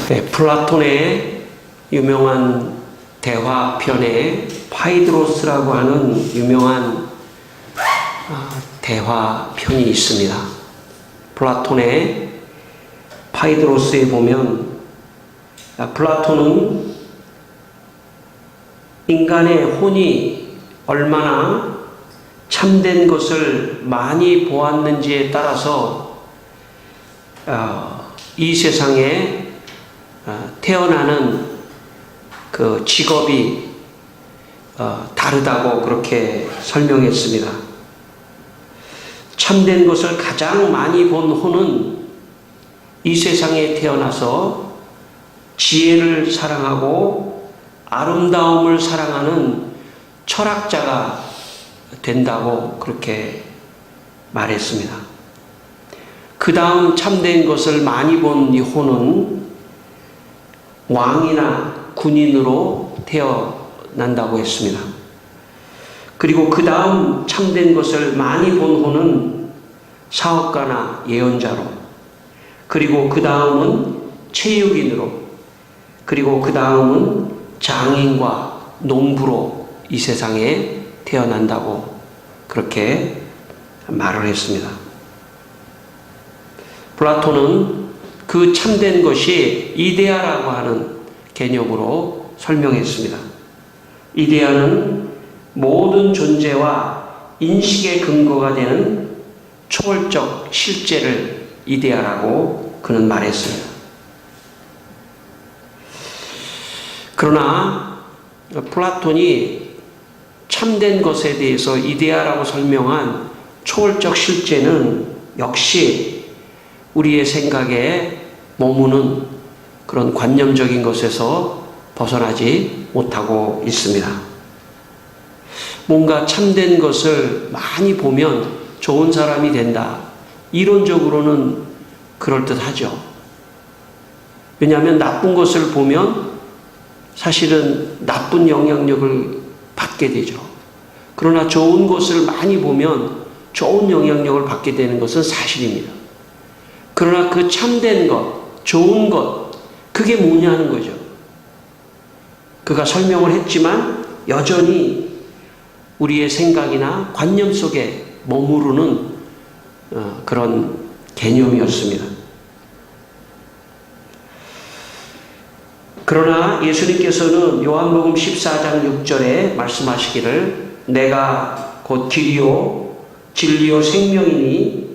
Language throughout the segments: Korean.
네, 플라톤의 유명한 대화편에 파이드로스라고 하는 유명한 대화편이 있습니다. 플라톤의 파이드로스에 보면 플라톤은 인간의 혼이 얼마나 참된 것을 많이 보았는지에 따라서 이 세상에 태어나는 그 직업이 다르다고 그렇게 설명했습니다. 참된 것을 가장 많이 본 혼은 이 세상에 태어나서 지혜를 사랑하고 아름다움을 사랑하는 철학자가 된다고 그렇게 말했습니다. 그 다음 참된 것을 많이 본 이 혼은 왕이나 군인으로 태어난다고 했습니다. 그리고 그 다음 참된 것을 많이 본 혼은 사업가나 예언자로, 그리고 그 다음은 체육인으로, 그리고 그 다음은 장인과 농부로 이 세상에 태어난다고 그렇게 말을 했습니다. 플라톤은 그 참된 것이 이데아라고 하는 개념으로 설명했습니다. 이데아는 모든 존재와 인식의 근거가 되는 초월적 실제를 이데아라고 그는 말했습니다. 그러나 플라톤이 참된 것에 대해서 이데아라고 설명한 초월적 실제는 역시 우리의 생각에 머무는 그런 관념적인 것에서 벗어나지 못하고 있습니다. 뭔가 참된 것을 많이 보면 좋은 사람이 된다. 이론적으로는 그럴듯하죠. 왜냐하면 나쁜 것을 보면 사실은 나쁜 영향력을 받게 되죠. 그러나 좋은 것을 많이 보면 좋은 영향력을 받게 되는 것은 사실입니다. 그러나 그 참된 것, 좋은 것, 그게 뭐냐는 거죠. 그가 설명을 했지만 여전히 우리의 생각이나 관념 속에 머무르는 그런 개념이었습니다. 그러나 예수님께서는 요한복음 14장 6절에 말씀하시기를 내가 곧 길이요 진리요 생명이니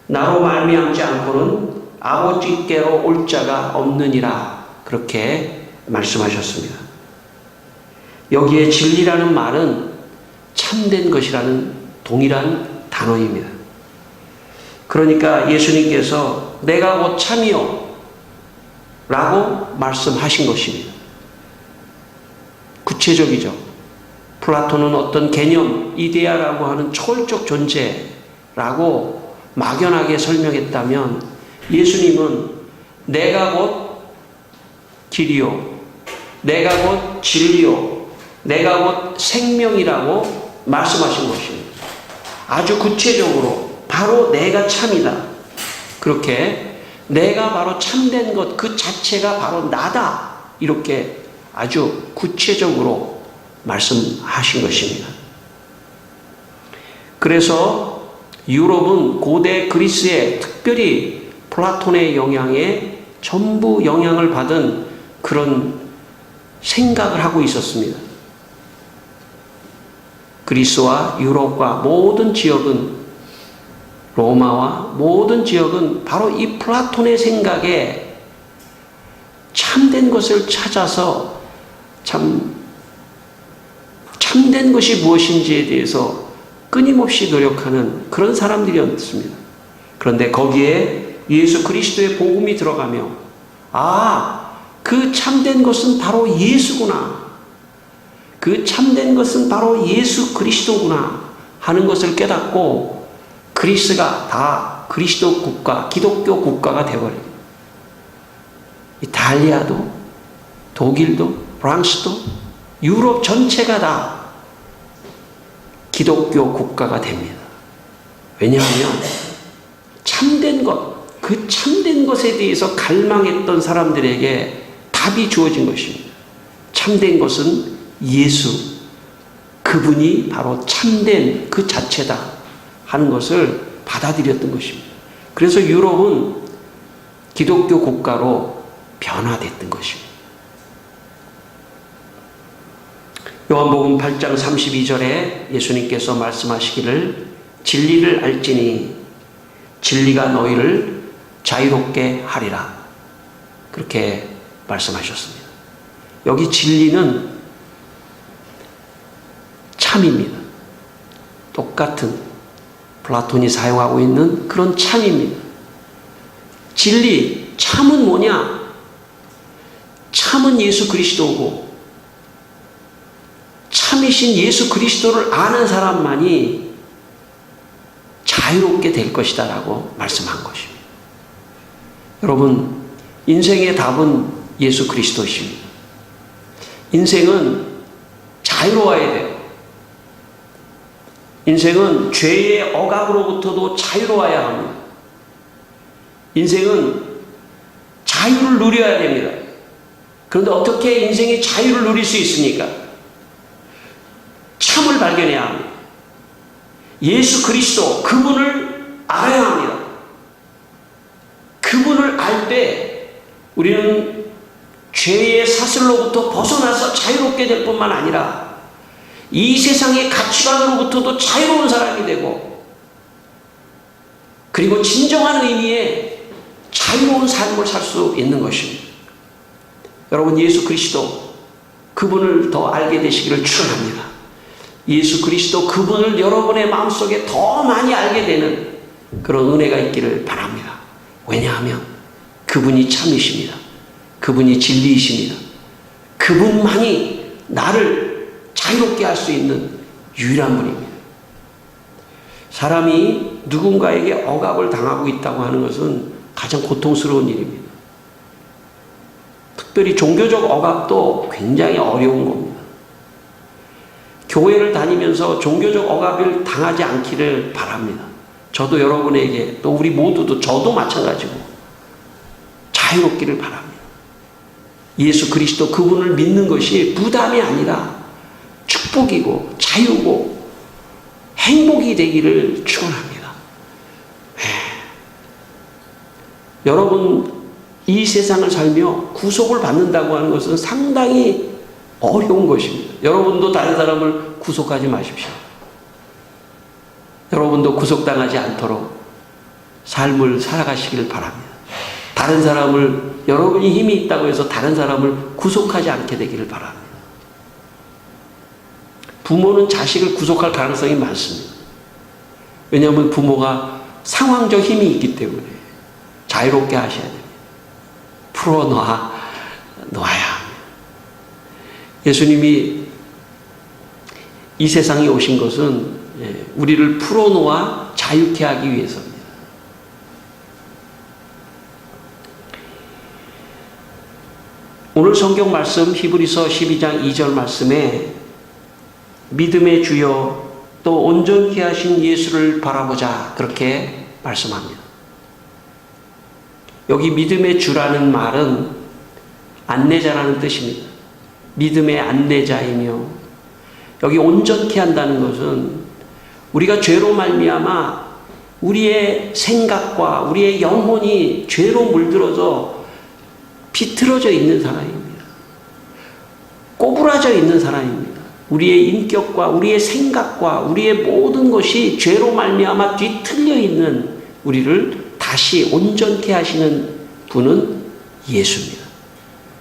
나로 말미암지 않고는 아버지께로 올 자가 없느니라 그렇게 말씀하셨습니다. 여기에 진리라는 말은 참된 것이라는 동일한 단어입니다. 그러니까 예수님께서 내가 곧 참이요 라고 말씀하신 것입니다. 구체적이죠. 플라톤은 어떤 개념, 이데아라고 하는 초월적 존재라고 막연하게 설명했다면 예수님은 내가 곧 길이요, 내가 곧 진리요, 내가 곧 생명이라고 말씀하신 것입니다. 아주 구체적으로 바로 내가 참이다. 그렇게 내가 바로 참된 것 그 자체가 바로 나다. 이렇게 아주 구체적으로 말씀하신 것입니다. 그래서 유럽은 고대 그리스에 특별히 플라톤의 영향에 전부 영향을 받은 그런 생각을 하고 있었습니다. 그리스와 유럽과 모든 지역은 로마와 모든 지역은 바로 이 플라톤의 생각에 참된 것을 찾아서 참된 것이 무엇인지에 대해서 끊임없이 노력하는 그런 사람들이었습니다. 그런데 거기에 예수 그리스도의 복음이 들어가며 그 참된 것은 바로 예수구나. 그 참된 것은 바로 예수 그리스도구나 하는 것을 깨닫고 그리스가 다 그리스도 국가, 기독교 국가가 되어버립니다. 이탈리아도, 독일도, 프랑스도, 유럽 전체가 다 기독교 국가가 됩니다. 왜냐하면 참된 것, 그 참된 것에 대해서 갈망했던 사람들에게 답이 주어진 것입니다. 참된 것은 예수, 그분이 바로 참된 그 자체다 하는 것을 받아들였던 것입니다. 그래서 유럽은 기독교 국가로 변화됐던 것입니다. 요한복음 8장 32절에 예수님께서 말씀하시기를 진리를 알지니 진리가 너희를 자유롭게 하리라. 그렇게 말씀하셨습니다. 여기 진리는 참입니다. 똑같은 플라톤이 사용하고 있는 그런 참입니다. 진리, 참은 뭐냐? 참은 예수 그리스도고 참이신 예수 그리스도를 아는 사람만이 자유롭게 될 것이다 라고 말씀한 것입니다. 여러분, 인생의 답은 예수 그리스도십니다. 인생은 자유로워야 돼요. 인생은 죄의 억압으로부터도 자유로워야 합니다. 인생은 자유를 누려야 됩니다. 그런데 어떻게 인생의 자유를 누릴 수 있습니까? 참을 발견해야 합니다. 예수 그리스도, 그분을 알아야 합니다. 그분을 알 때 우리는 죄의 사슬로부터 벗어나서 자유롭게 될 뿐만 아니라 이 세상의 가치관으로부터도 자유로운 사람이 되고, 그리고 진정한 의미의 자유로운 삶을 살 수 있는 것입니다. 여러분, 예수 그리스도 그분을 더 알게 되시기를 축원합니다. 예수 그리스도 그분을 여러분의 마음속에 더 많이 알게 되는 그런 은혜가 있기를 바랍니다. 왜냐하면 그분이 참이십니다. 그분이 진리이십니다. 그분만이 나를 자유롭게 할 수 있는 유일한 분입니다. 사람이 누군가에게 억압을 당하고 있다고 하는 것은 가장 고통스러운 일입니다. 특별히 종교적 억압도 굉장히 어려운 겁니다. 교회를 다니면서 종교적 억압을 당하지 않기를 바랍니다. 저도 여러분에게, 또 우리 모두도, 저도 마찬가지고 자유롭기를 바랍니다. 예수 그리스도 그분을 믿는 것이 부담이 아니라 축복이고 자유고 행복이 되기를 축원합니다. 여러분, 이 세상을 살며 구속을 받는다고 하는 것은 상당히 어려운 것입니다. 여러분도 다른 사람을 구속하지 마십시오. 여러분도 구속당하지 않도록 삶을 살아가시길 바랍니다. 다른 사람을, 여러분이 힘이 있다고 해서 다른 사람을 구속하지 않게 되기를 바랍니다. 부모는 자식을 구속할 가능성이 많습니다. 왜냐하면 부모가 상황적 힘이 있기 때문에 자유롭게 하셔야 됩니다. 풀어놔야 합니다. 예수님이 이 세상에 오신 것은 우리를 풀어놓아 자유케 하기 위해서입니다. 오늘 성경 말씀 히브리서 12장 2절 말씀에 믿음의 주여 또 온전케 하신 예수를 바라보자, 그렇게 말씀합니다. 여기 믿음의 주라는 말은 안내자라는 뜻입니다. 믿음의 안내자이며, 여기 온전케 한다는 것은 우리가 죄로 말미암아 우리의 생각과 우리의 영혼이 죄로 물들어져 비틀어져 있는 사람입니다. 꼬부라져 있는 사람입니다. 우리의 인격과 우리의 생각과 우리의 모든 것이 죄로 말미암아 뒤틀려 있는 우리를 다시 온전케 하시는 분은 예수입니다.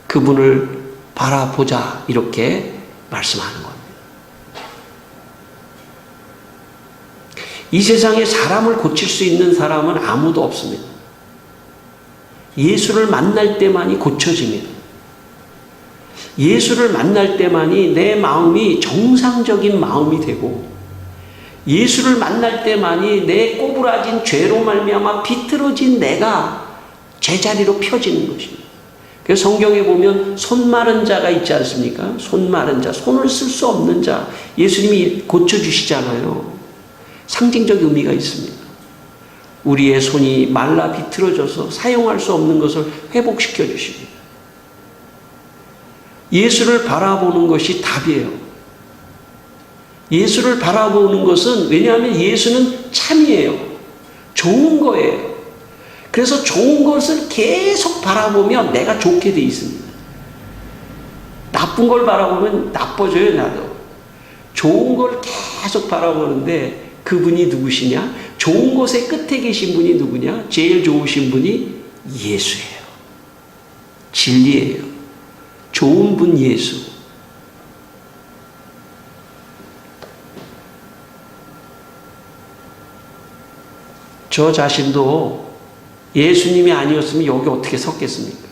그분을 바라보자, 이렇게 말씀하는 겁니다. 이 세상에 사람을 고칠 수 있는 사람은 아무도 없습니다. 예수를 만날 때만이 고쳐집니다. 예수를 만날 때만이 내 마음이 정상적인 마음이 되고, 예수를 만날 때만이 내 꼬부라진 죄로 말미암아 비틀어진 내가 제자리로 펴지는 것입니다. 그래서 성경에 보면 손 마른 자가 있지 않습니까? 손 마른 자, 손을 쓸 수 없는 자, 예수님이 고쳐주시잖아요. 상징적 의미가 있습니다. 우리의 손이 말라 비틀어져서 사용할 수 없는 것을 회복시켜 주십니다. 예수를 바라보는 것이 답이에요. 예수를 바라보는 것은, 왜냐하면 예수는 참이에요. 좋은 거예요. 그래서 좋은 것을 계속 바라보면 내가 좋게 돼 있습니다. 나쁜 걸 바라보면 나빠져요, 나도. 좋은 걸 계속 바라보는데 그분이 누구시냐? 좋은 것의 끝에 계신 분이 누구냐? 제일 좋으신 분이 예수예요. 진리예요. 좋은 분 예수. 저 자신도 예수님이 아니었으면 여기 어떻게 섰겠습니까?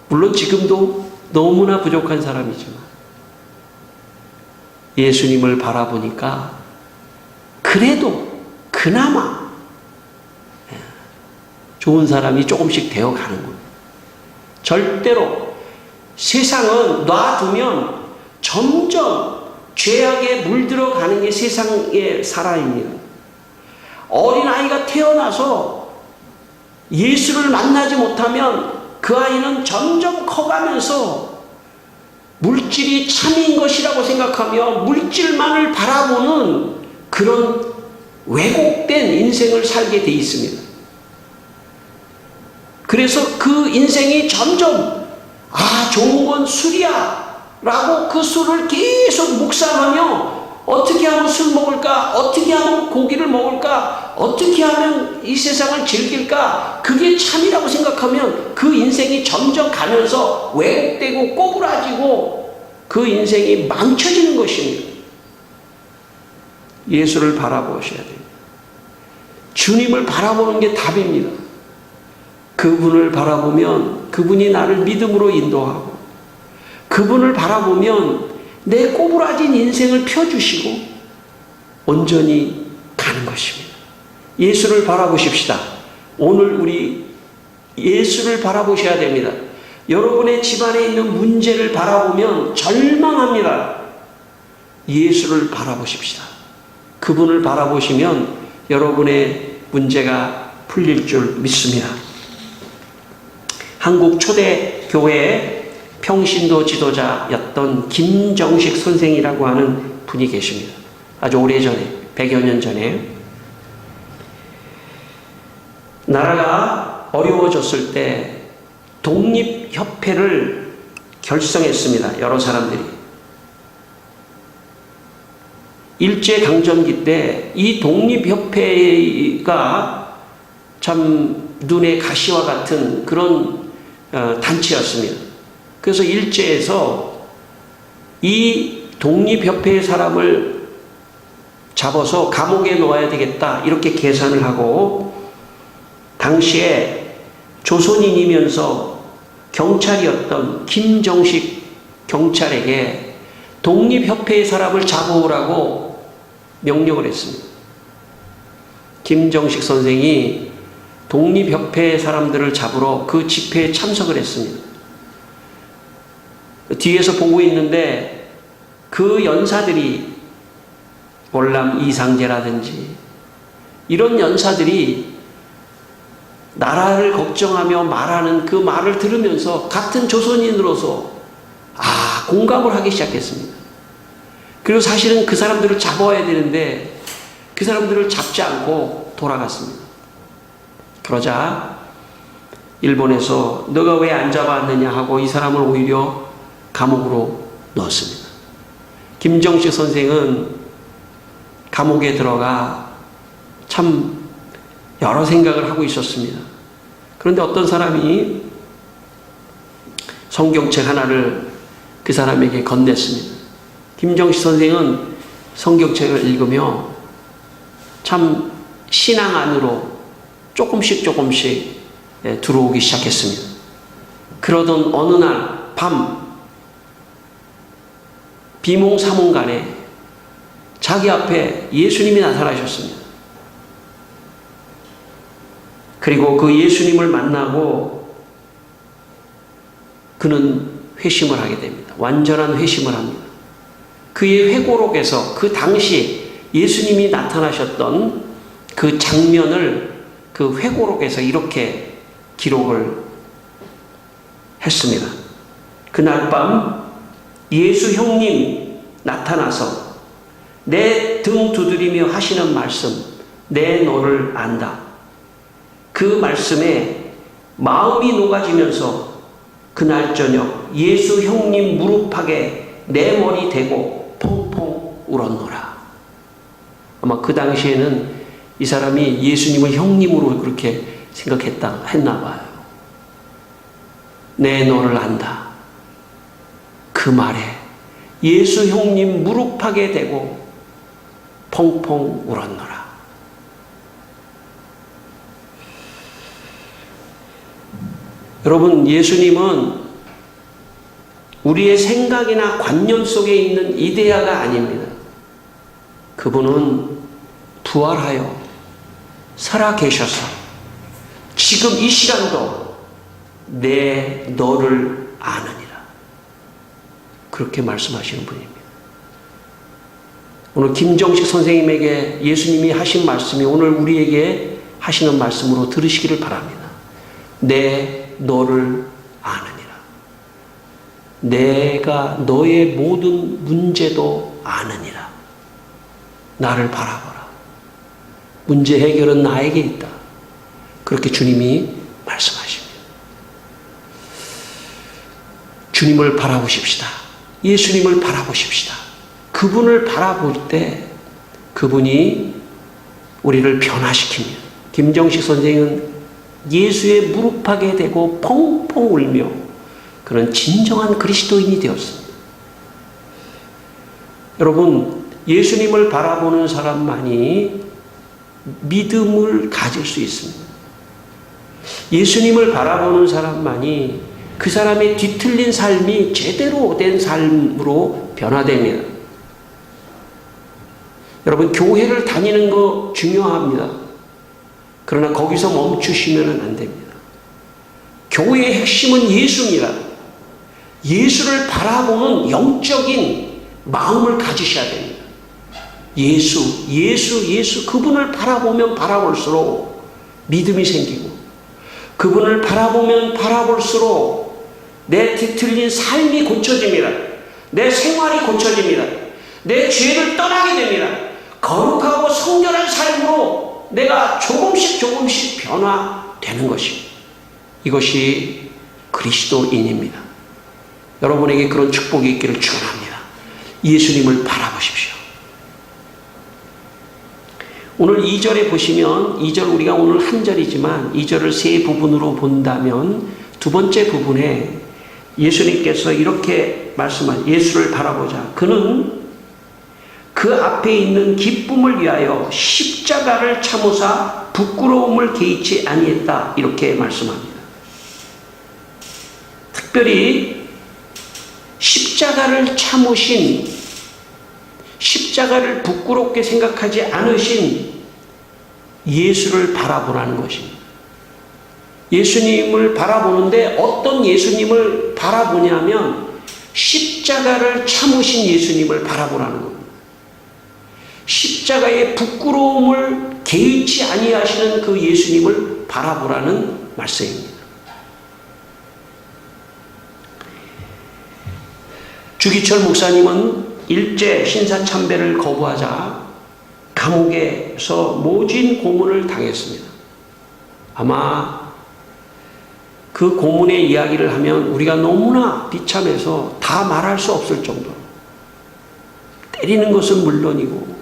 물론 지금도 너무나 부족한 사람이지만 예수님을 바라보니까 그래도 그나마 좋은 사람이 조금씩 되어가는군. 절대로 세상은 놔두면 점점 죄악에 물들어가는 게 세상의 사람입니다. 어린아이가 태어나서 예수를 만나지 못하면 그 아이는 점점 커가면서 물질이 참인 것이라고 생각하며 물질만을 바라보는 그런 왜곡된 인생을 살게 돼 있습니다. 그래서 그 인생이 점점 좋은 건 술이야 라고 그 술을 계속 묵상하며 어떻게 하면 술 먹을까? 어떻게 하면 고기를 먹을까? 어떻게 하면 이 세상을 즐길까? 그게 참이라고 생각하면 그 인생이 점점 가면서 왜곡되고 꼬부라지고 그 인생이 망쳐지는 것입니다. 예수를 바라보셔야 됩니다. 주님을 바라보는 게 답입니다. 그분을 바라보면 그분이 나를 믿음으로 인도하고 그분을 바라보면 내 꼬부라진 인생을 펴주시고 온전히 가는 것입니다. 예수를 바라보십시다. 오늘 우리 예수를 바라보셔야 됩니다. 여러분의 집안에 있는 문제를 바라보면 절망합니다. 예수를 바라보십시다. 그분을 바라보시면 여러분의 문제가 풀릴 줄 믿습니다. 한국 초대 교회의 평신도 지도자였던 김정식 선생이라고 하는 분이 계십니다. 아주 오래전에, 100여 년 전에 나라가 어려워졌을 때 독립협회를 결성했습니다. 여러 사람들이. 일제강점기 때 이 독립협회가 참 눈의 가시와 같은 그런 단체였습니다. 그래서 일제에서 이 독립협회의 사람을 잡아서 감옥에 놓아야 되겠다 이렇게 계산을 하고 당시에 조선인이면서 경찰이었던 김정식 경찰에게 독립협회의 사람을 잡아오라고 명령을 했습니다. 김정식 선생이 독립협회 사람들을 잡으러 그 집회에 참석을 했습니다. 뒤에서 보고 있는데 그 연사들이 월남 이상제라든지 이런 연사들이 나라를 걱정하며 말하는 그 말을 들으면서 같은 조선인으로서 공감을 하기 시작했습니다. 그리고 사실은 그 사람들을 잡아야 되는데 그 사람들을 잡지 않고 돌아갔습니다. 그러자 일본에서 너가 왜 안 잡아왔느냐 하고 이 사람을 오히려 감옥으로 넣었습니다. 김정식 선생은 감옥에 들어가 참 여러 생각을 하고 있었습니다. 그런데 어떤 사람이 성경책 하나를 그 사람에게 건넸습니다. 김정식 선생은 성경책을 읽으며 참 신앙 안으로 조금씩 들어오기 시작했습니다. 그러던 어느 날 밤 비몽사몽간에 자기 앞에 예수님이 나타나셨습니다. 그리고 그 예수님을 만나고 그는 회심을 하게 됩니다. 완전한 회심을 합니다. 그의 회고록에서 그 당시 예수님이 나타나셨던 그 장면을 그 회고록에서 이렇게 기록을 했습니다. 그날 밤 예수 형님 나타나서 내 등 두드리며 하시는 말씀, 내 너를 안다. 그 말씀에 마음이 녹아지면서 그날 저녁 예수 형님 무릎팍에 내 머리 대고 펑펑 울었노라. 아마 그 당시에는 이 사람이 예수님을 형님으로 그렇게 했나 봐요. 내 너를 안다. 그 말에 예수 형님 무릎팍에 대고 펑펑 울었노라. 여러분, 예수님은 우리의 생각이나 관념 속에 있는 이데아가 아닙니다. 그분은 부활하여 살아계셔서 지금 이 시간도 내 너를 아느니라. 그렇게 말씀하시는 분입니다. 오늘 김정식 선생님에게 예수님이 하신 말씀이 오늘 우리에게 하시는 말씀으로 들으시기를 바랍니다. 내 너를 아느니라. 내가 너의 모든 문제도 아느니라. 나를 바라보라. 문제 해결은 나에게 있다. 그렇게 주님이 말씀하십니다. 주님을 바라보십시다. 예수님을 바라보십시다. 그분을 바라볼 때 그분이 우리를 변화시킵니다. 김정식 선생은 예수의 무릎팍에 대고 펑펑 울며 그는 진정한 그리스도인이 되었습니다. 여러분, 예수님을 바라보는 사람만이 믿음을 가질 수 있습니다. 예수님을 바라보는 사람만이 그 사람의 뒤틀린 삶이 제대로 된 삶으로 변화됩니다. 여러분, 교회를 다니는 거 중요합니다. 그러나 거기서 멈추시면 안 됩니다. 교회의 핵심은 예수입니다. 예수를 바라보는 영적인 마음을 가지셔야 됩니다. 예수, 그분을 바라보면 바라볼수록 믿음이 생기고, 그분을 바라보면 바라볼수록 내 뒤틀린 삶이 고쳐집니다. 내 생활이 고쳐집니다. 내 죄를 떠나게 됩니다. 거룩하고 성결한 삶으로 내가 조금씩 변화되는 것입니다. 이것이 그리스도인입니다. 여러분에게 그런 축복이 있기를 축원합니다. 예수님을 바라보십시오. 오늘 2절에 보시면, 2절 우리가 오늘 한 절이지만 2절을 세 부분으로 본다면 두 번째 부분에 예수님께서 이렇게 말씀하시죠. 예수를 바라보자. 그는 그 앞에 있는 기쁨을 위하여 십자가를 참으사 부끄러움을 개의치 아니했다. 이렇게 말씀합니다. 특별히 십자가를 참으신, 십자가를 부끄럽게 생각하지 않으신 예수를 바라보라는 것입니다. 예수님을 바라보는데 어떤 예수님을 바라보냐면 십자가를 참으신 예수님을 바라보라는 겁니다. 십자가의 부끄러움을 개의치 아니하시는 그 예수님을 바라보라는 말씀입니다. 주기철 목사님은 일제 신사참배를 거부하자 감옥에서 모진 고문을 당했습니다. 아마 그 고문의 이야기를 하면 우리가 너무나 비참해서 다 말할 수 없을 정도로 때리는 것은 물론이고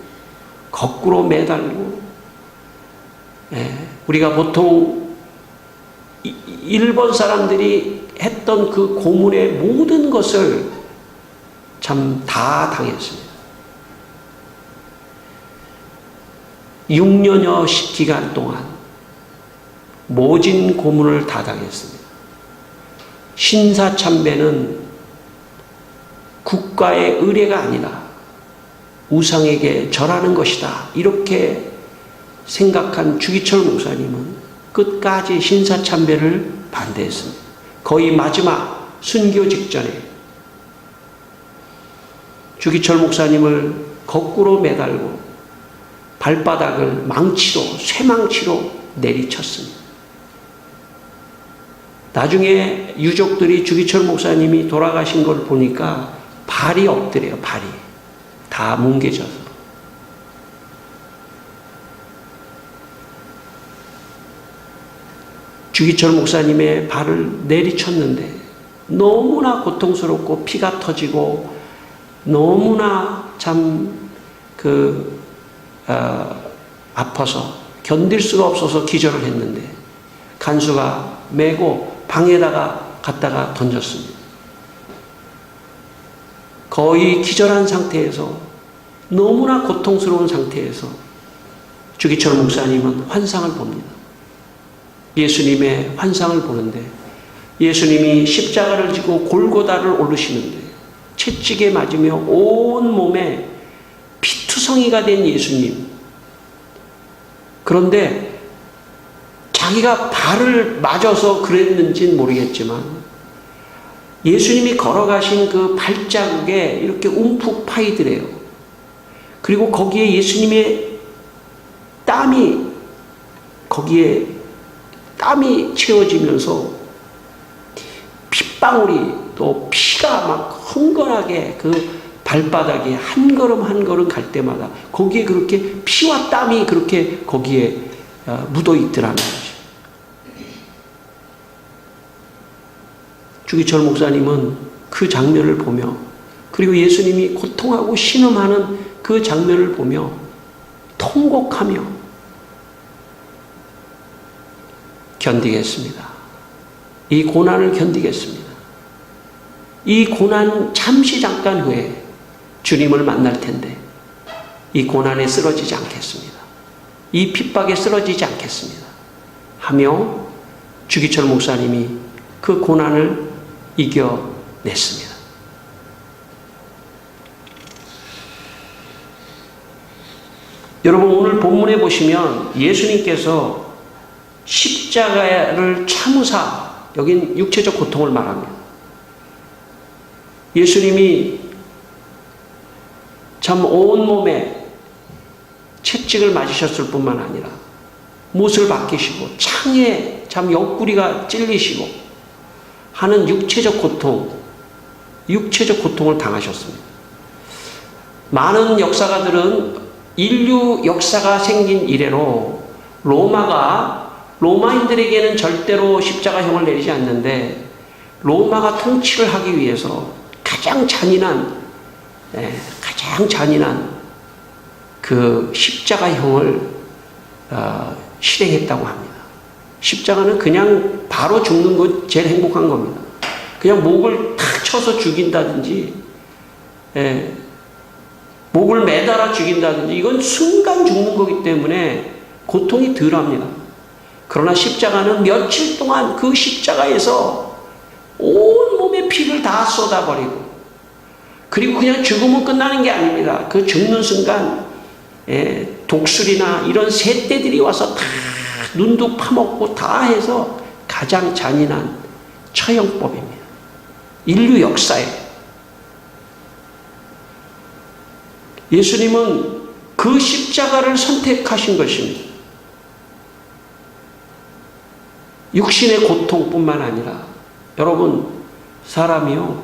거꾸로 매달고, 우리가 보통 일본 사람들이 했던 그 고문의 모든 것을 참 다 당했습니다. 6년여 기간 동안 모진 고문을 다 당했습니다. 신사참배는 국가의 의례가 아니라 우상에게 절하는 것이다. 이렇게 생각한 주기철 목사님은 끝까지 신사참배를 반대했습니다. 거의 마지막 순교 직전에 주기철 목사님을 거꾸로 매달고 발바닥을 망치로, 쇠망치로 내리쳤습니다. 나중에 유족들이 주기철 목사님이 돌아가신 걸 보니까 발이 없더래요. 발이 다 뭉개져서. 주기철 목사님의 발을 내리쳤는데 너무나 고통스럽고 피가 터지고 너무나 참 아파서 견딜 수가 없어서 기절을 했는데 간수가 메고 방에다가 갖다가 던졌습니다. 거의 기절한 상태에서 너무나 고통스러운 상태에서 주기철 목사님은 환상을 봅니다. 예수님의 환상을 보는데 예수님이 십자가를 지고 골고다를 오르시는데 채찍에 맞으며 온 몸에 피투성이가 된 예수님. 그런데 자기가 발을 맞아서 그랬는지는 모르겠지만 예수님이 걸어가신 그 발자국에 이렇게 움푹 파이더래요. 그리고 거기에 예수님의 땀이 채워지면서 핏방울이 또 피가 막 흥건하게 그 발바닥에 한 걸음 한 걸음 갈 때마다 거기에 그렇게 피와 땀이 그렇게 거기에 묻어 있더라는 거죠. 주기철 목사님은 그 장면을 보며 그리고 예수님이 고통하고 신음하는 그 장면을 보며 통곡하며 견디겠습니다. 이 고난을 견디겠습니다. 이 고난 잠시 잠깐 후에 주님을 만날 텐데 이 고난에 쓰러지지 않겠습니다. 이 핍박에 쓰러지지 않겠습니다. 하며 주기철 목사님이 그 고난을 이겨냈습니다. 여러분 오늘 본문에 보시면 예수님께서 십자가를 참으사 여긴 육체적 고통을 말합니다. 예수님이 참 온몸에 채찍을 맞으셨을 뿐만 아니라 못을 박히시고 창에 참 옆구리가 찔리시고 하는 육체적 고통을 당하셨습니다. 많은 역사가들은 인류 역사가 생긴 이래로 로마인들에게는 절대로 십자가형을 내리지 않는데 로마가 통치를 하기 위해서 가장 잔인한 그 십자가형을 실행했다고 합니다. 십자가는 그냥 바로 죽는 거 제일 행복한 겁니다. 그냥 목을 탁 쳐서 죽인다든지, 목을 매달아 죽인다든지, 이건 순간 죽는 거기 때문에 고통이 덜 합니다. 그러나 십자가는 며칠 동안 그 십자가에서 온몸에 피를 다 쏟아버리고, 그리고 그냥 죽으면 끝나는 게 아닙니다. 그 죽는 순간, 독수리나 이런 새떼들이 와서 다 눈도 파먹고 다 해서 가장 잔인한 처형법입니다. 인류 역사에. 예수님은 그 십자가를 선택하신 것입니다. 육신의 고통뿐만 아니라 여러분 사람이요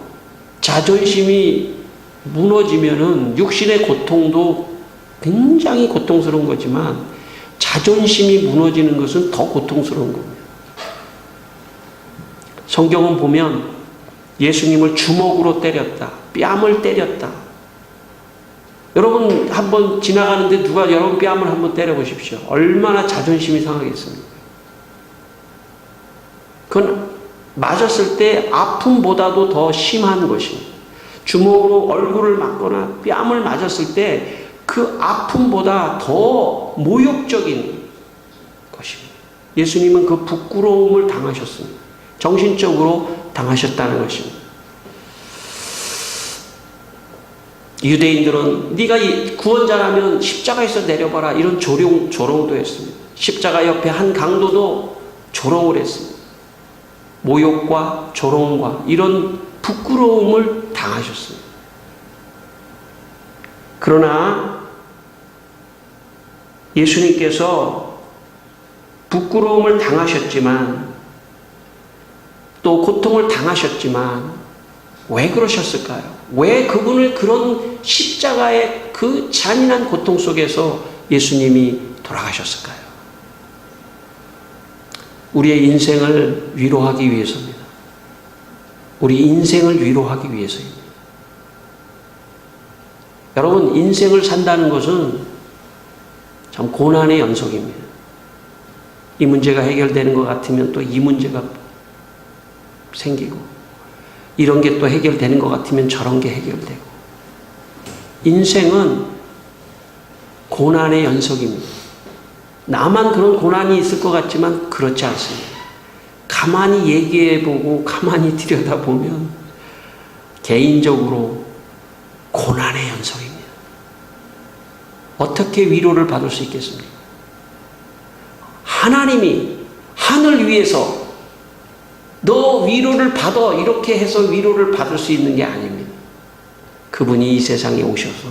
자존심이 무너지면은 육신의 고통도 굉장히 고통스러운 거지만 자존심이 무너지는 것은 더 고통스러운 겁니다. 성경은 보면 예수님을 주먹으로 때렸다. 뺨을 때렸다. 여러분 한번 지나가는데 누가 여러분 뺨을 한번 때려보십시오. 얼마나 자존심이 상하겠습니까? 그건 맞았을 때 아픔보다도 더 심한 것입니다. 주먹으로 얼굴을 맞거나 뺨을 맞았을 때 그 아픔보다 더 모욕적인 것입니다. 예수님은 그 부끄러움을 당하셨습니다. 정신적으로 당하셨다는 것입니다. 유대인들은 네가 구원자라면 십자가에서 내려봐라 이런 조롱도 했습니다. 십자가 옆에 한 강도도 조롱을 했습니다. 모욕과 조롱과 이런 부끄러움을 당하셨습니다. 그러나 예수님께서 부끄러움을 당하셨지만 또 고통을 당하셨지만 왜 그러셨을까요? 왜 그분을 그런 십자가의 그 잔인한 고통 속에서 예수님이 돌아가셨을까요? 우리의 인생을 위로하기 위해서입니다. 우리 인생을 위로하기 위해서입니다. 여러분, 인생을 산다는 것은 참 고난의 연속입니다. 이 문제가 해결되는 것 같으면 또 이 문제가 생기고, 이런 게 또 해결되는 것 같으면 저런 게 해결되고. 인생은 고난의 연속입니다. 나만 그런 고난이 있을 것 같지만 그렇지 않습니다. 가만히 얘기해보고 가만히 들여다보면 개인적으로 고난의 연속입니다. 어떻게 위로를 받을 수 있겠습니까? 하나님이 하늘 위에서 너 위로를 받아 이렇게 해서 위로를 받을 수 있는 게 아닙니다. 그분이 이 세상에 오셔서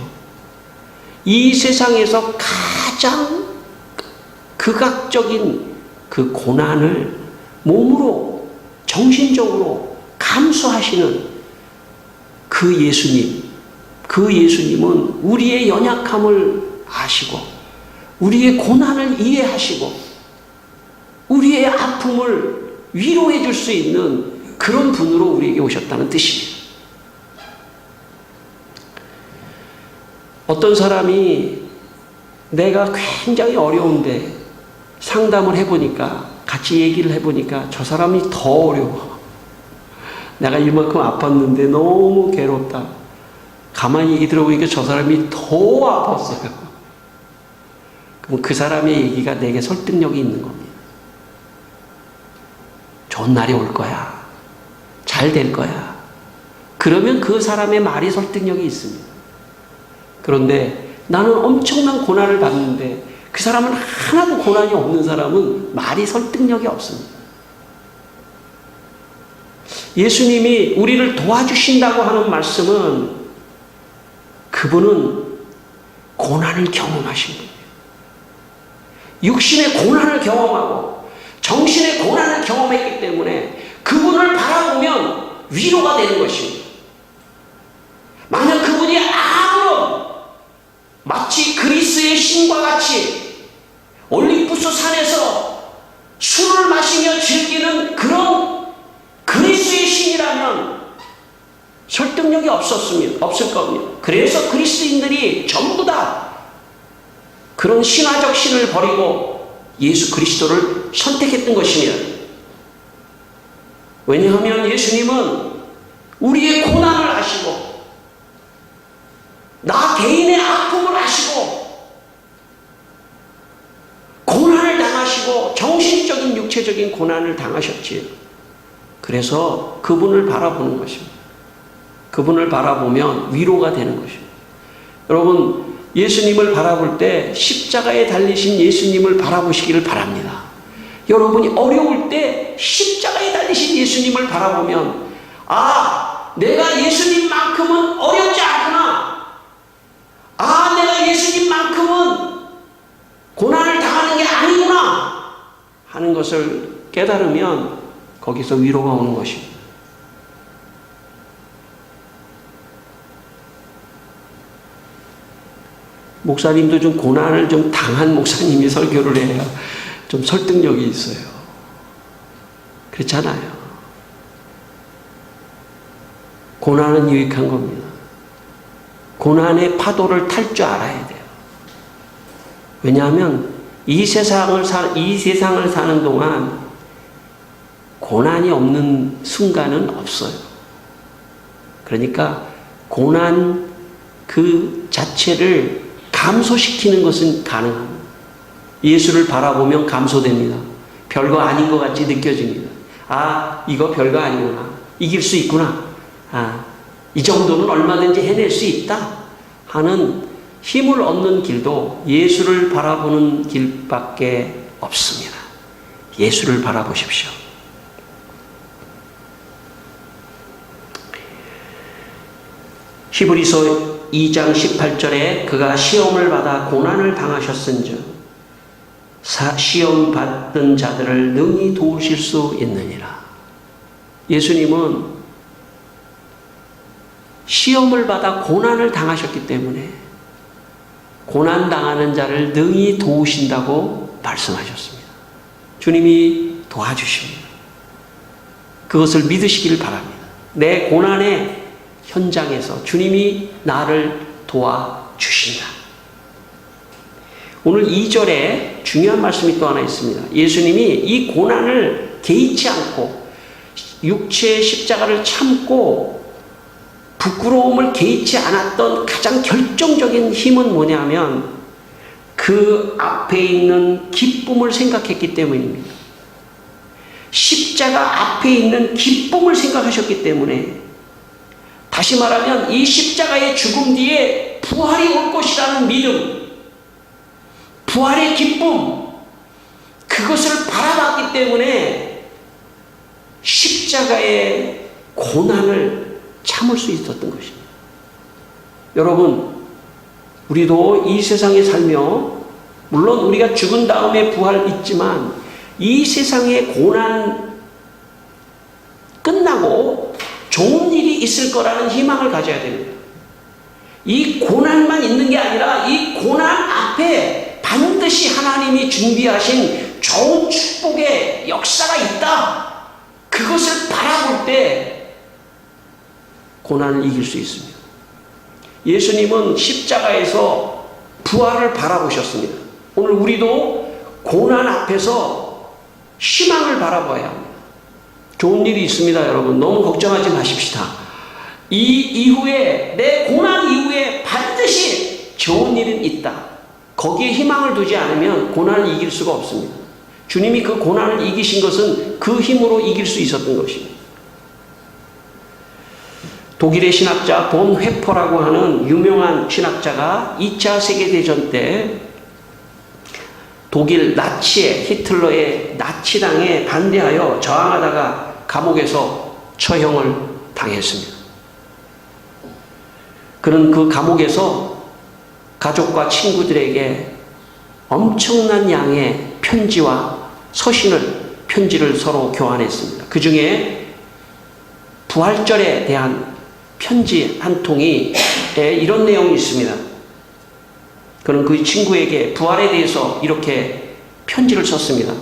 이 세상에서 가장 극악적인 그 고난을 몸으로 정신적으로 감수하시는 그 예수님, 그 예수님은 우리의 연약함을 아시고 우리의 고난을 이해하시고 우리의 아픔을 위로해 줄 수 있는 그런 분으로 우리에게 오셨다는 뜻입니다. 어떤 사람이 내가 굉장히 어려운데 상담을 해보니까, 같이 얘기를 해보니까 저 사람이 더 어려워. 내가 이만큼 아팠는데 너무 괴롭다. 가만히 얘기 들어보니까 저 사람이 더 아팠어요. 그럼 그 사람의 얘기가 내게 설득력이 있는 겁니다. 좋은 날이 올 거야. 잘 될 거야. 그러면 그 사람의 말이 설득력이 있습니다. 그런데 나는 엄청난 고난을 받는데 그 사람은 하나도 고난이 없는 사람은 말이 설득력이 없습니다. 예수님이 우리를 도와주신다고 하는 말씀은 그분은 고난을 경험하신 분이에요. 육신의 고난을 경험하고 정신의 고난을 경험했기 때문에 그분을 바라보면 위로가 되는 것입니다. 만약 그분이 아무런 마치 그리스의 신과 같이 올림푸스 산에서 술을 마시며 즐기는 그런 그리스의 신이라면 설득력이 없을 겁니다. 그래서 그리스인들이 전부 다 그런 신화적 신을 버리고 예수 그리스도를 선택했던 것입니다. 왜냐하면 예수님은 우리의 고난을 아시고 나 개인의 아픔을 아시고 고난을 당하시고 정신적인 육체적인 고난을 당하셨지요. 그래서 그분을 바라보는 것입니다. 그분을 바라보면 위로가 되는 것입니다. 여러분, 예수님을 바라볼 때 십자가에 달리신 예수님을 바라보시기를 바랍니다. 여러분이 어려울 때 십자가에 달리신 예수님을 바라보면 아, 내가 예수님만큼은 어렵지 않구나. 아, 내가 예수님만큼은 고난을 당하는 게 아니구나 하는 것을 깨달으면 거기서 위로가 오는 것입니다. 목사님도 좀 고난을 좀 당한 목사님이 설교를 해야 좀 설득력이 있어요. 그렇잖아요. 고난은 유익한 겁니다. 고난의 파도를 탈 줄 알아야 돼요. 왜냐하면 이 세상을 사는 동안 고난이 없는 순간은 없어요. 그러니까 고난 그 자체를 감소시키는 것은 가능합니다. 예수를 바라보면 감소됩니다. 별거 아닌 것 같이 느껴집니다. 아, 이거 별거 아니구나. 이길 수 있구나. 아, 이 정도는 얼마든지 해낼 수 있다 하는 힘을 얻는 길도 예수를 바라보는 길밖에 없습니다. 예수를 바라보십시오. 히브리서 2장 18절에 그가 시험을 받아 고난을 당하셨은즉 시험 받던 자들을 능히 도우실 수 있느니라. 예수님은 시험을 받아 고난을 당하셨기 때문에 고난당하는 자를 능히 도우신다고 말씀하셨습니다. 주님이 도와주십니다. 그것을 믿으시기를 바랍니다. 내 고난의 현장에서 주님이 나를 도와주신다. 오늘 2절에 중요한 말씀이 또 하나 있습니다. 예수님이 이 고난을 개의치 않고 육체의 십자가를 참고 부끄러움을 개의치 않았던 가장 결정적인 힘은 뭐냐면 그 앞에 있는 기쁨을 생각했기 때문입니다. 십자가 앞에 있는 기쁨을 생각하셨기 때문에, 다시 말하면 이 십자가의 죽음 뒤에 부활이 올 것이라는 믿음, 부활의 기쁨, 그것을 바라봤기 때문에 십자가의 고난을 참을 수 있었던 것입니다. 여러분, 우리도 이 세상에 살며 물론 우리가 죽은 다음에 부활 있지만 이 세상의 고난 끝나고 좋은 일이 있을 거라는 희망을 가져야 됩니다. 이 고난만 있는 게 아니라 이 고난 앞에 반드시 하나님이 준비하신 좋은 축복의 역사가 있다. 그것을 바라볼 때 고난을 이길 수 있습니다. 예수님은 십자가에서 부활을 바라보셨습니다. 오늘 우리도 고난 앞에서 희망을 바라봐야 합니다. 좋은 일이 있습니다, 여러분. 너무 걱정하지 마십시다. 이 이후에, 내 고난 이후에 반드시 좋은 일은 있다. 거기에 희망을 두지 않으면 고난을 이길 수가 없습니다. 주님이 그 고난을 이기신 것은 그 힘으로 이길 수 있었던 것입니다. 독일의 신학자 본 회퍼라고 하는 유명한 신학자가 2차 세계대전 때 독일 나치의, 히틀러의 나치당에 반대하여 저항하다가 감옥에서 처형을 당했습니다. 그는 그 감옥에서 가족과 친구들에게 엄청난 양의 편지와 편지를 서로 교환했습니다. 그 중에 부활절에 대한 편지 한 통이 이런 내용이 있습니다. 그는 그 친구에게 부활에 대해서 이렇게 편지를 썼습니다.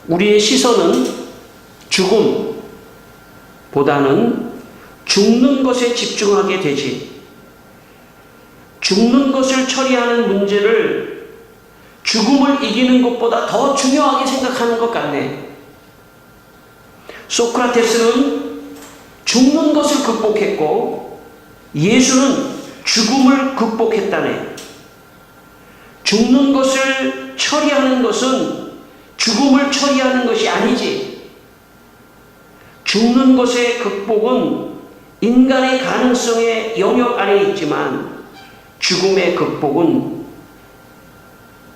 우리의 시선은 죽음보다는 죽는 것에 집중하게 되지, 죽는 것을 처리하는 문제를 죽음을 이기는 것보다 더 중요하게 생각하는 것 같네. 소크라테스는 죽는 것을 극복했고 예수는 죽음을 극복했다네. 죽는 것을 처리하는 것은 죽음을 처리하는 것이 아니지. 죽는 것의 극복은 인간의 가능성의 영역 안에 있지만 죽음의 극복은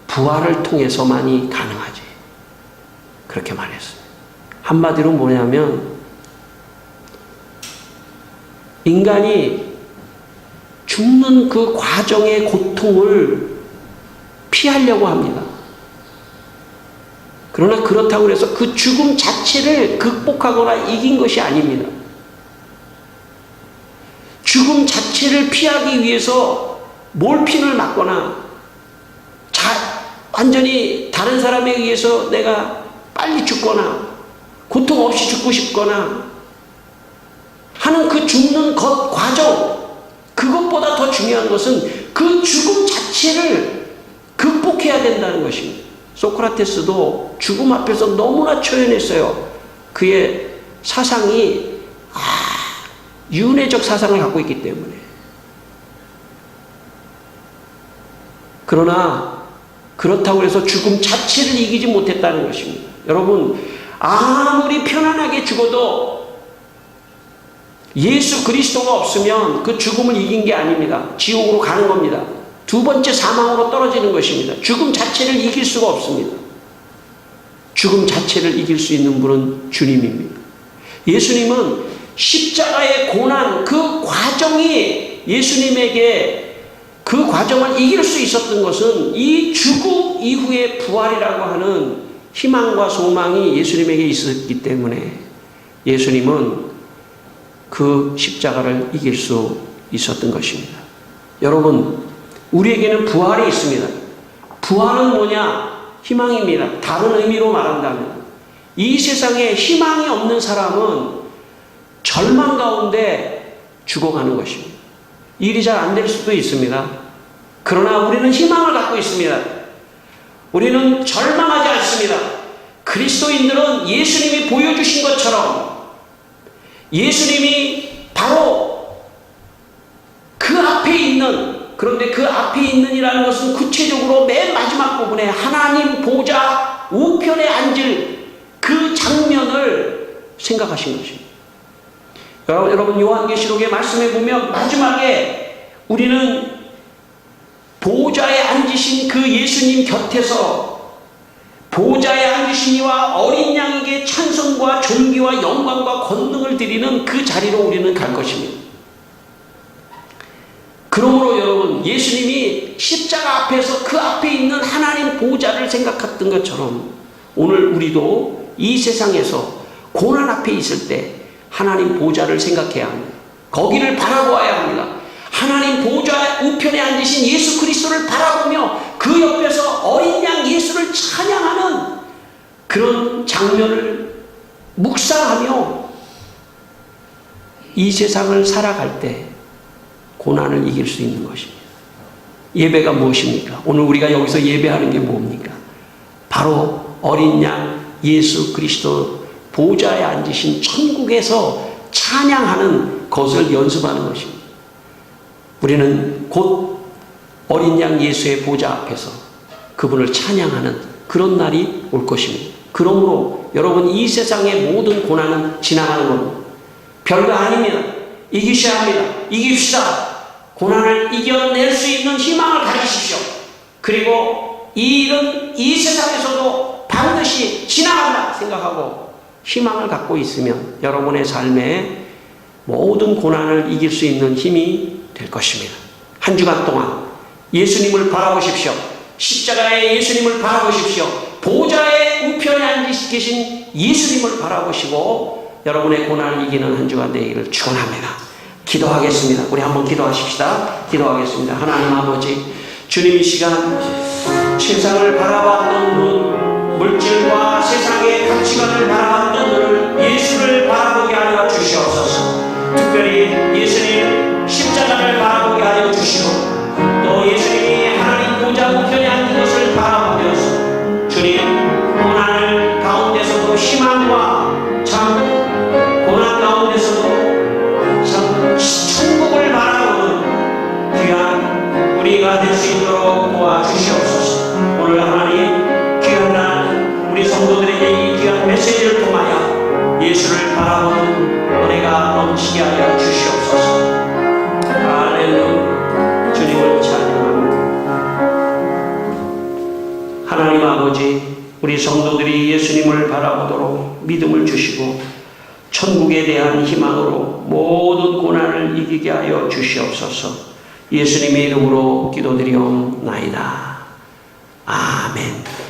부활을 통해서만이 가능하지. 그렇게 말했어요. 한마디로 뭐냐면 인간이 죽는 그 과정의 고통을 피하려고 합니다. 그러나 그렇다고 해서 그 죽음 자체를 극복하거나 이긴 것이 아닙니다. 죽음 자체를 피하기 위해서 몰핀을 맞거나 완전히 다른 사람에 의해서 내가 빨리 죽거나 고통 없이 죽고 싶거나 하는 그 죽는 것 과정, 그것보다 더 중요한 것은 그 죽음 자체를 극복해야 된다는 것입니다. 소크라테스도 죽음 앞에서 너무나 초연했어요. 그의 사상이 윤회적 사상을 갖고 있기 때문에. 그러나 그렇다고 해서 죽음 자체를 이기지 못했다는 것입니다. 여러분, 아무리 편안하게 죽어도 예수 그리스도가 없으면 그 죽음을 이긴 게 아닙니다. 지옥으로 가는 겁니다. 두 번째 사망으로 떨어지는 것입니다. 죽음 자체를 이길 수가 없습니다. 죽음 자체를 이길 수 있는 분은 주님입니다. 예수님은 십자가의 고난, 그 과정이 예수님에게 그 과정을 이길 수 있었던 것은 이 죽음 이후의 부활이라고 하는 희망과 소망이 예수님에게 있었기 때문에 예수님은 그 십자가를 이길 수 있었던 것입니다. 여러분, 우리에게는 부활이 있습니다. 부활은 뭐냐? 희망입니다. 다른 의미로 말한다면 이 세상에 희망이 없는 사람은 절망 가운데 죽어가는 것입니다. 일이 잘 안 될 수도 있습니다. 그러나 우리는 희망을 갖고 있습니다. 우리는 절망하지 않습니다. 그리스도인들은 예수님이 보여주신 것처럼 예수님이 바로 그 앞에 있는, 그런데 그 앞에 있는이라는 것은 구체적으로 맨 마지막 부분에 하나님 보좌 우편에 앉을 그 장면을 생각하신 것입니다. 여러분 요한계시록의 말씀에 보면 마지막에 우리는 보좌에 앉으신 그 예수님 곁에서 보좌에 앉으신 이와 어린 양에게 찬송과 존귀와 영광과 권능을 드리는 그 자리로 우리는 갈 것입니다. 그러므로 여러분, 예수님이 십자가 앞에서 그 앞에 있는 하나님 보좌를 생각했던 것처럼 오늘 우리도 이 세상에서 고난 앞에 있을 때 하나님 보좌를 생각해야 합니다. 거기를 바라보아야 합니다. 하나님 보좌 우편에 앉으신 예수 그리스도를 바라보며 그 옆에서 어린 양 예수를 찬양하는 그런 장면을 묵상하며 이 세상을 살아갈 때 고난을 이길 수 있는 것입니다. 예배가 무엇입니까? 오늘 우리가 여기서 예배하는 게 뭡니까? 바로 어린 양 예수 그리스도 보좌에 앉으신 천국에서 찬양하는 것을 연습하는 것입니다. 우리는 곧 어린 양 예수의 보좌 앞에서 그분을 찬양하는 그런 날이 올 것입니다. 그러므로 여러분, 이 세상의 모든 고난은 지나가는 겁니다. 별거 아닙니다. 이기셔야 합니다. 이깁시다. 고난을 이겨낼 수 있는 희망을 가지십시오. 그리고 이 일은 이 세상에서도 반드시 지나간다 생각하고 희망을 갖고 있으면 여러분의 삶에 모든 고난을 이길 수 있는 힘이 될 것입니다. 한 주간 동안 예수님을 바라보십시오. 십자가의 예수님을 바라보십시오. 보좌의 우편에 앉아 계신 예수님을 바라보시고 여러분의 고난을 이기는 한 주간 되기를 축원합니다. 기도하겠습니다. 우리 한번 기도하십시다. 기도하겠습니다. 하나님 아버지, 주님 이 시간 세상을 바라봤던 눈, 물질과 세상의 가치관을 바라봤던 눈을 예수를 바라보게 하여 주시옵소서. 특별히 예수님 십자가를 바라보게 하여 주시고 또 예수님이 하나님 보좌 우편에 앉은 것을 바라보면서 주님 고난을 가운데서도 희망과 참 고난 가운데서도 참 천국을 바라보는 귀한 우리가 될 수 있도록 도와주시옵소서. 오늘 하나님 귀한 날 우리 성도들에게 이 귀한 메시지를 통하여 예수를 바라보는 은혜가 넘치게 하여 주시옵소서. 할렐루야. 주님을 찬양합니다. 하나님 아버지, 우리 성도들이 예수님을 바라보도록 믿음을 주시고 천국에 대한 희망으로 모든 고난을 이기게 하여 주시옵소서. 예수님의 이름으로 기도드리옵나이다. 아멘.